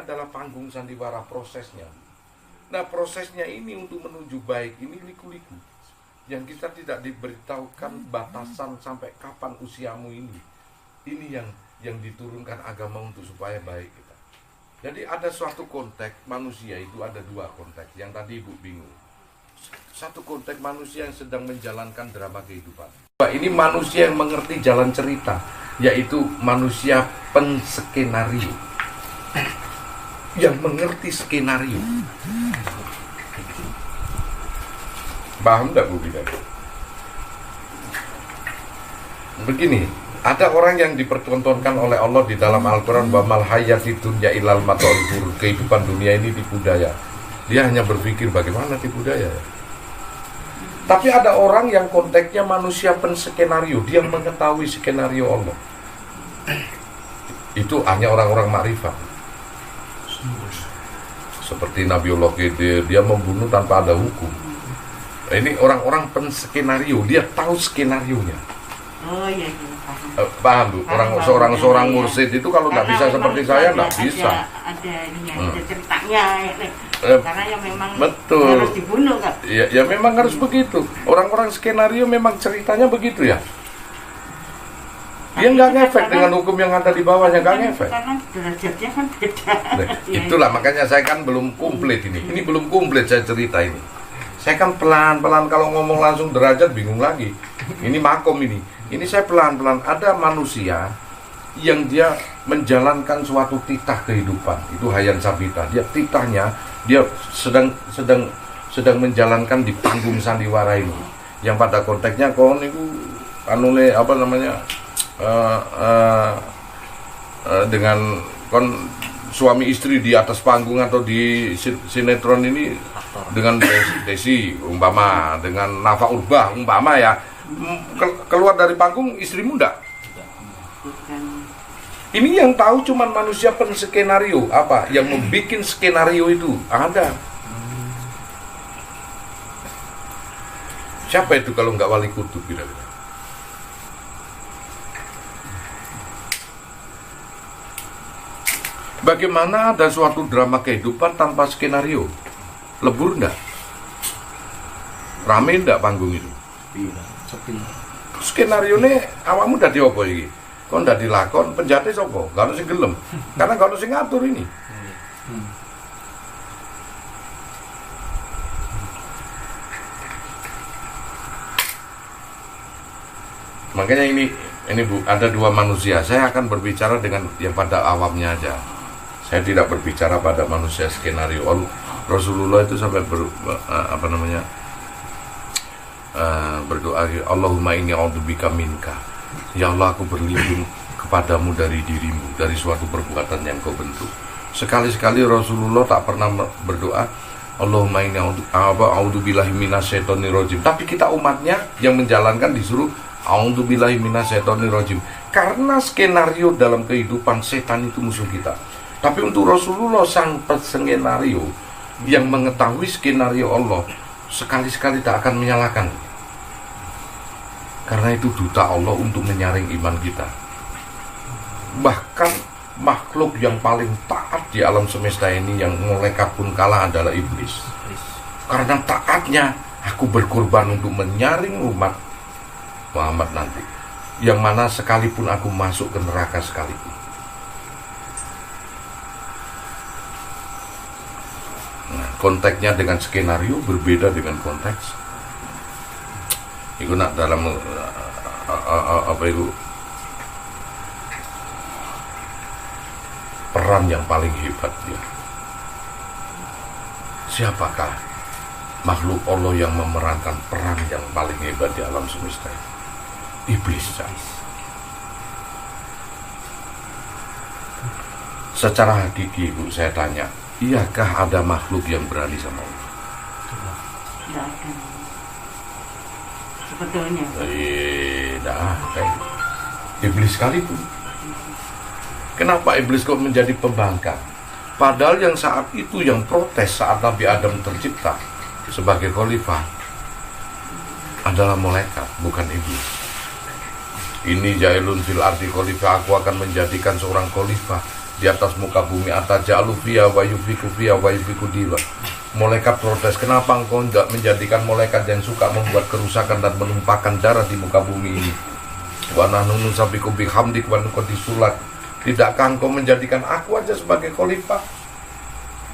adalah panggung sandiwara prosesnya. Nah, prosesnya ini untuk menuju baik ini liku-liku. Yang kita tidak diberitahukan batasan sampai kapan usiamu ini. Ini yang diturunkan agama untuk supaya baik kita. Jadi ada suatu konteks manusia itu ada dua konteks. Yang tadi Ibu bingung. Satu konteks manusia yang sedang menjalankan drama kehidupan. Ini manusia yang mengerti jalan cerita, yaitu manusia penskenario. Yang mengerti skenario. Paham enggak Bu Bidang? Begini, ada orang yang dipertontonkan oleh Allah di dalam Al-Quran, wa mal hayati dunya ilal mata'ul ghurur, kehidupan dunia ini tipu daya. Dia hanya berpikir bagaimana tipu daya. Tapi ada orang yang konteksnya manusia penskenario, dia mengetahui skenario Allah. Itu hanya orang-orang makrifat. Seperti Nabiullah Khidir, dia membunuh tanpa ada hukum. Ini orang-orang penskenario, dia tahu skenarionya. Oh iya, paham Bu? Seorang mursyid itu kalau nggak bisa seperti saya nggak bisa. Ada ceritanya. Karena yang memang betul. Harus dibunuh kan? Ya memang harus begitu. Orang-orang skenario memang ceritanya begitu ya. Dia nggak ngefek dengan hukum yang ada di bawahnya, nggak ngefek. Karena derajatnya kan beda. Nah, itulah makanya saya kan belum komplit ini. Ini belum komplit saya cerita ini. Saya kan pelan-pelan, kalau ngomong langsung derajat bingung lagi. Ini makom ini. Ini saya pelan-pelan. Ada manusia yang dia menjalankan suatu titah kehidupan. Itu Hayyan Sabita. Dia titahnya, dia sedang menjalankan di panggung sandiwara ini. Yang pada konteksnya kon itu anule apa namanya? Dengan kon suami istri di atas panggung atau di sinetron ini dengan Desi umpama, dengan Nafa Urbah umpama ya, keluar dari panggung istrimu enggak? Ini yang tahu cuman manusia penskenario, apa yang membuat skenario itu ada. Siapa itu kalau nggak wali kutub kira-kira? Bagaimana ada suatu drama kehidupan tanpa skenario? Lebur enggak? Rame enggak panggung itu? Sepi. Skenario ini awakmu udah diopo iki? Kok ndak dilakon, penjate sapa? Gak ono sing gelem. Karena gak ono sing ngatur ini. Makanya ini Bu, ada dua manusia. Saya akan berbicara dengan yang pada awamnya aja. Saya tidak berbicara pada manusia skenario. Rasulullah itu sampai berdoa, Allahumma inni a'udzubika minka. Ya Allah, aku berlindung kepadamu dari dirimu, dari suatu perbuatan yang kau bentuk. Sekali-sekali Rasulullah tak pernah berdoa Allahumma inni a'udzubillahi minasyaitonir rajim. Tapi kita umatnya yang menjalankan disuruh a'udzubillahi minasyaitonir rajim. Karena skenario dalam kehidupan setan itu musuh kita. Tapi untuk Rasulullah sang peskenario yang mengetahui skenario Allah, sekali-sekali tak akan menyalahkan. Karena itu duta Allah untuk menyaring iman kita. Bahkan makhluk yang paling taat di alam semesta ini yang malaikat pun kalah adalah iblis. Karena taatnya aku berkorban untuk menyaring umat Muhammad nanti. Yang mana sekalipun aku masuk ke neraka sekalipun. Nah, konteksnya dengan skenario berbeda dengan konteks. Itu nak dalam apa itu peran yang paling hebat dia. Siapakah makhluk Allah yang memerankan peran yang paling hebat di alam semesta ini? Iblis. Secara hakiki Bu, saya tanya, iyakah ada makhluk yang berani sama Allah? Tidak ada. Sebetulnya. Iblis sekalipun. Kenapa iblis kok menjadi pembangkang? Padahal yang saat itu yang protes saat Nabi Adam tercipta sebagai khalifah adalah malaikat, bukan iblis. Ini jailun fil ardi khalifah, aku akan menjadikan seorang khalifah di atas muka bumi, atajalu fiha wa yufiku fiha wa yufiku diwa. Malaikat protes, kenapa engkau tidak menjadikan malaikat yang suka membuat kerusakan dan menumpahkan darah di muka bumi ini? Wa nahnu nusabbihu bihamdik wa nuqaddisu lak. Tidakkah engkau menjadikan aku aja sebagai khalifah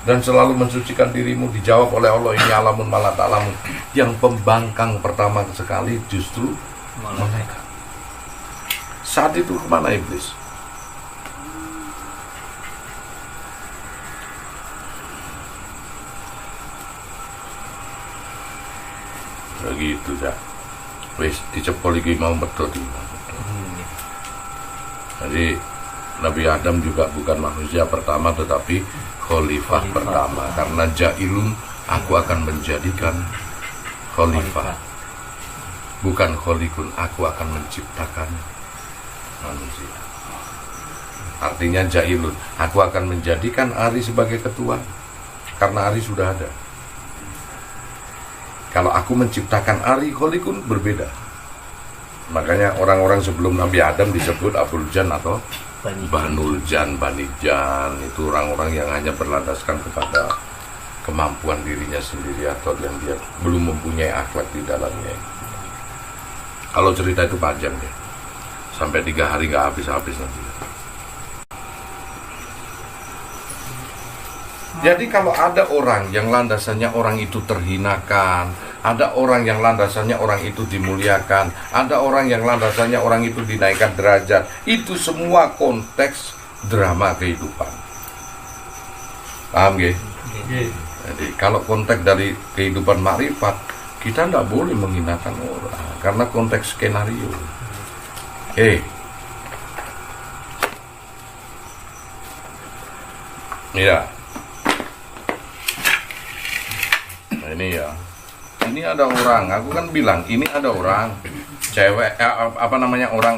dan selalu mensucikan dirimu? Dijawab oleh Allah, ini alamun malah ta'lamun. Yang pembangkang pertama sekali justru malaikat. Saat itu kemana iblis? Begitu ya. Wis dicepol iki mau betul. Jadi Nabi Adam juga bukan manusia pertama tetapi khalifah pertama, karena jailun, aku akan menjadikan khalifah, bukan kholikun, aku akan menciptakan manusia. Artinya jailun, aku akan menjadikan Ari sebagai ketua karena Ari sudah ada. Kalau aku menciptakan Ari kholikun berbeda. Makanya orang-orang sebelum Nabi Adam disebut Abul Jan atau Banul Jan, Bani Jan. Itu orang-orang yang hanya berlandaskan kepada kemampuan dirinya sendiri atau yang dia belum mempunyai akhlak di dalamnya. Kalau cerita itu panjang ya, sampai 3 hari nggak habis-habis nanti. Jadi kalau ada orang yang landasannya orang itu terhinakan, ada orang yang landasannya orang itu dimuliakan, ada orang yang landasannya orang itu dinaikkan derajat, itu semua konteks drama kehidupan. Paham gak? Jadi kalau konteks dari kehidupan makrifat, kita tidak boleh menghinakan orang karena konteks skenario. Ya. Nah, ini ya. Ini ada orang, aku kan bilang ini ada orang cewek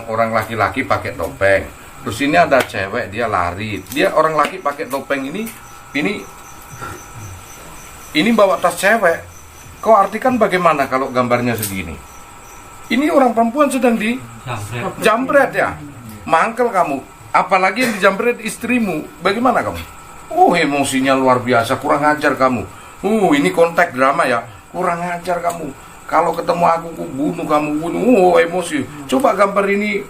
orang laki-laki pakai topeng. Terus ini ada cewek, dia lari. Dia orang laki pakai topeng ini bawa tas cewek. Kau artikan bagaimana kalau gambarnya segini? Ini orang perempuan sedang di jambret ya. Mangkel kamu. Apalagi yang dijambret istrimu. Bagaimana kamu? Emosinya luar biasa, kurang ajar kamu. Ini konteks drama ya. Kurang ajar kamu. Kalau ketemu aku bunuh kamu, bunuh. Emosi. Coba gambar ini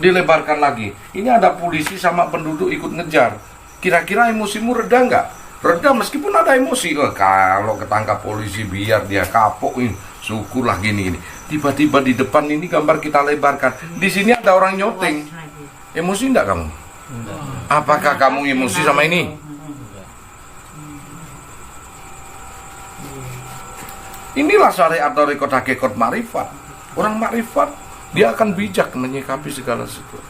dilebarkan lagi. Ini ada polisi sama penduduk ikut ngejar. Kira-kira emosimu reda nggak? Reda meskipun ada emosi. Kalau ketangkap polisi biar dia kapok ini. Syukurlah gini. Tiba-tiba di depan ini gambar kita lebarkan. Di sini ada orang nyoteng. Emosi enggak kamu? Apakah kamu emosi sama ini? Inilah syariat dari hakikat makrifat. Orang makrifat dia akan bijak menyikapi segala sesuatu.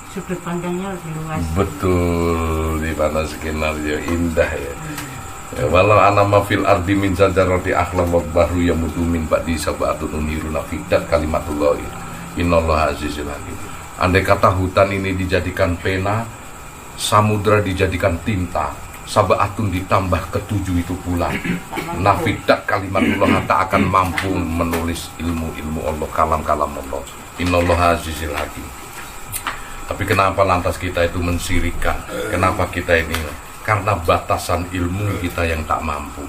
Sudut pandangnya lebih luas. Betul, di mana skenario indah ya. Walau anama fil ardi min zajarati akhlam wa bahru yamudu min ba'di sabatun uniruna fidat kalimatullah. Innallaha azizul hakim. Andai kata hutan ini dijadikan pena, samudra dijadikan tinta, sabatun ditambah ke-7 itu pula, nafidat kalimatullah, tak akan mampu menulis ilmu Allah, kalam-kalam Allah. Innallaha azizul hakim. Tapi kenapa lantas kita itu mensirikan? Kenapa kita ini? Karena batasan ilmu kita yang tak mampu.